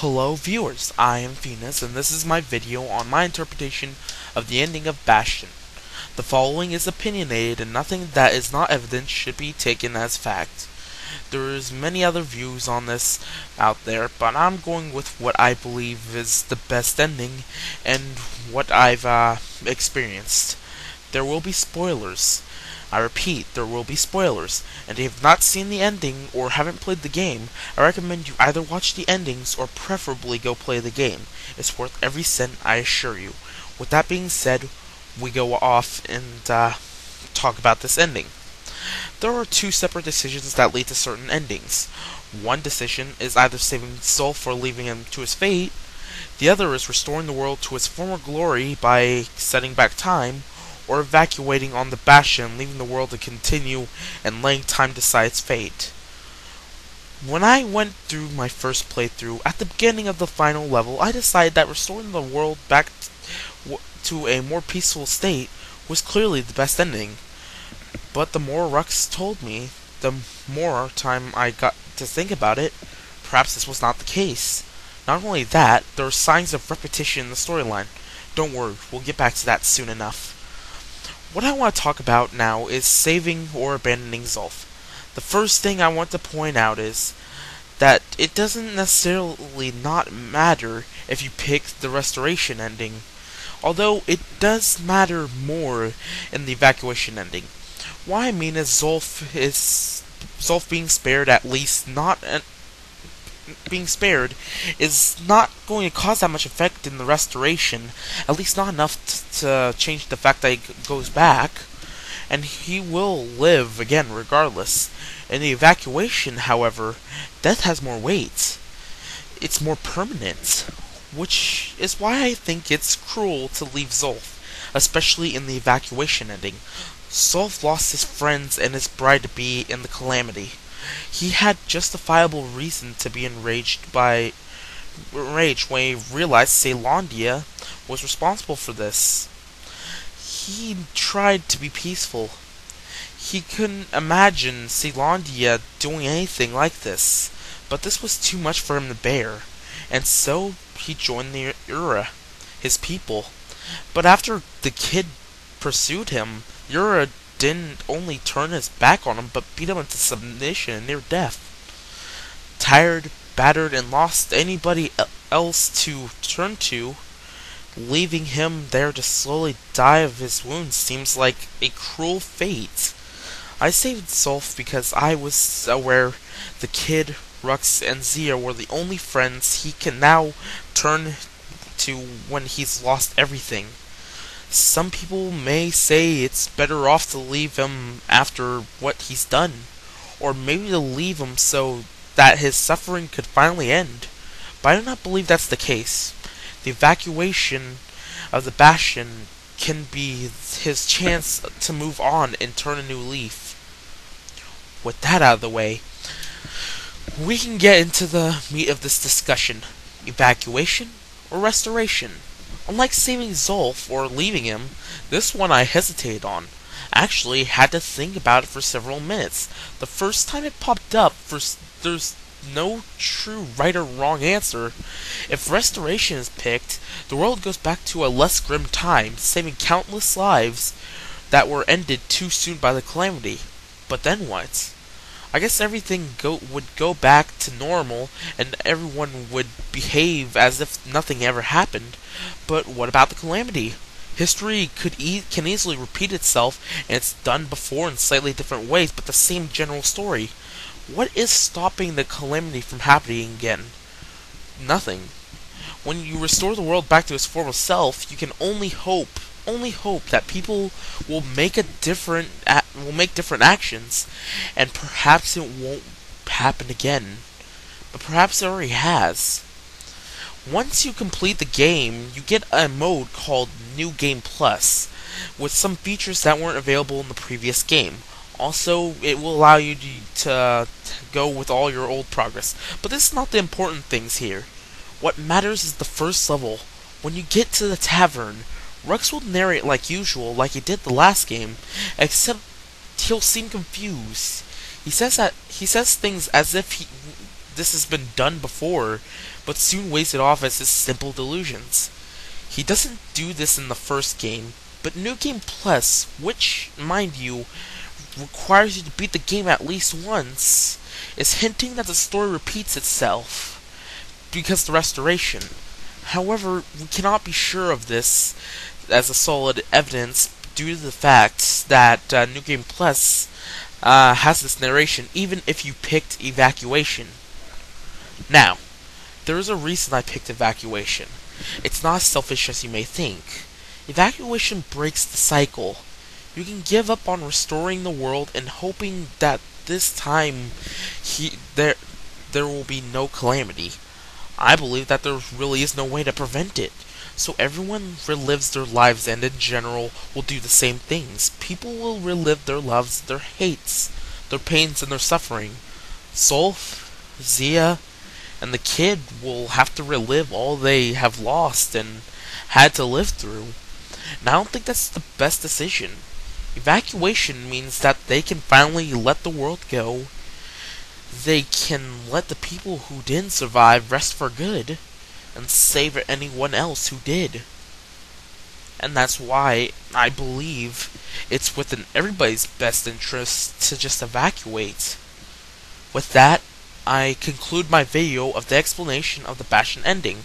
Hello viewers, I am Venus, and this is my video on my interpretation of the ending of Bastion. The following is opinionated, and nothing that is not evidence should be taken as fact. There is many other views on this out there, but I'm going with what I believe is the best ending, and what I've experienced. There will be spoilers. I repeat, there will be spoilers, and if you have not seen the ending or haven't played the game, I recommend you either watch the endings or preferably go play the game. It's worth every cent, I assure you. With that being said, we go off and talk about this ending. There are two separate decisions that lead to certain endings. One decision is either saving Zulf or leaving him to his fate. The other is restoring the world to its former glory by setting back time, or evacuating on the Bastion, leaving the world to continue and letting time decide its fate. When I went through my first playthrough, at the beginning of the final level, I decided that restoring the world back to a more peaceful state was clearly the best ending. But the more Rux told me, the more time I got to think about it, perhaps this was not the case. Not only that, there are signs of repetition in the storyline. Don't worry, we'll get back to that soon enough. What I want to talk about now is saving or abandoning Zulf. The first thing I want to point out is that it doesn't necessarily not matter if you pick the restoration ending, although it does matter more in the evacuation ending. What I mean is Zulf being spared, at least not being spared, is not going to cause that much effect in the restoration, at least not enough to change the fact that he goes back, and he will live again regardless. In the evacuation, however, death has more weight. It's more permanent, which is why I think it's cruel to leave Zulf, especially in the evacuation ending. Zulf lost his friends and his bride-to-be in the calamity. He had justifiable reason to be enraged when he realized Caelondia was responsible for this. He tried to be peaceful. He couldn't imagine Caelondia doing anything like this, but this was too much for him to bear, and so he joined the Ura, his people. But after the kid pursued him, Ura didn't only turn his back on him, but beat him into submission and near death. Tired, battered, and lost anybody else to turn to, leaving him there to slowly die of his wounds seems like a cruel fate. I saved Zulf because I was aware the kid, Rux, and Zia were the only friends he can now turn to when he's lost everything. Some people may say it's better off to leave him after what he's done, or maybe to leave him so that his suffering could finally end, but I do not believe that's the case. The evacuation of the Bastion can be his chance to move on and turn a new leaf. With that out of the way, we can get into the meat of this discussion. Evacuation or restoration? Unlike saving Zulf or leaving him, this one I hesitated on. Actually, had to think about it for several minutes. The first time it popped up, there's no true right or wrong answer. If restoration is picked, the world goes back to a less grim time, saving countless lives that were ended too soon by the calamity. But then what? I guess everything would go back to normal, and everyone would behave as if nothing ever happened. But what about the calamity? History can easily repeat itself, and it's done before in slightly different ways, but the same general story. What is stopping the calamity from happening again? Nothing. When you restore the world back to its former self, you can only hope that people will make different actions, and perhaps it won't happen again. But perhaps it already has. Once you complete the game, you get a mode called New Game Plus, with some features that weren't available in the previous game. Also, it will allow you to go with all your old progress. But this is not the important things here. What matters is the first level. When you get to the tavern, Rux will narrate like usual, like he did the last game, except he'll seem confused. He says things as if this has been done before, but soon weighs it off as his simple delusions. He doesn't do this in the first game, but New Game Plus, which, mind you, requires you to beat the game at least once, is hinting that the story repeats itself because of the restoration. However, we cannot be sure of this as a solid evidence due to the fact that New Game Plus has this narration, even if you picked Evacuation. Now, there is a reason I picked Evacuation. It's not as selfish as you may think. Evacuation breaks the cycle. You can give up on restoring the world and hoping that this time there will be no calamity. I believe that there really is no way to prevent it. So everyone relives their lives, and in general will do the same things. People will relive their loves, their hates, their pains, and their suffering. Solf, Zia, and the kid will have to relive all they have lost and had to live through. And I don't think that's the best decision. Evacuation means that they can finally let the world go. They can let the people who didn't survive rest for good, and save anyone else who did. And that's why I believe it's within everybody's best interest to just evacuate. With that, I conclude my video of the explanation of the Bastion ending.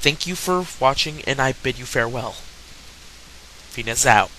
Thank you for watching, and I bid you farewell. Venus out.